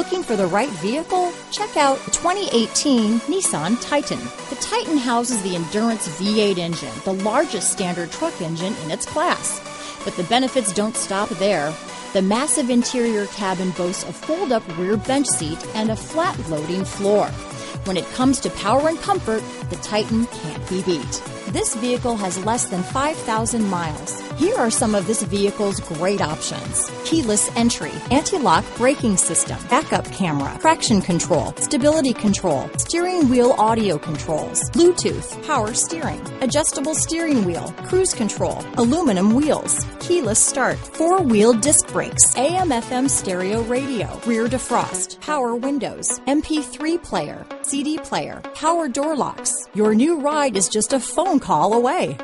Looking for the right vehicle? Check out the 2018 Nissan Titan. The Titan houses the Endurance V8 engine, the largest standard truck engine in its class. But the benefits don't stop there. The massive interior cabin boasts a fold-up rear bench seat and a flat-loading floor. When it comes to power and comfort, the Titan can't be beat. This vehicle has less than 5,000 miles. Here are some of this vehicle's great options: keyless entry, anti-lock braking system, backup camera, traction control, stability control, steering wheel audio controls, Bluetooth, power steering, adjustable steering wheel, cruise control, aluminum wheels, keyless start, four-wheel disc brakes, AM/FM stereo radio, rear defrost, power windows, MP3 player, CD player, power door locks. Your new ride is just a phone call away.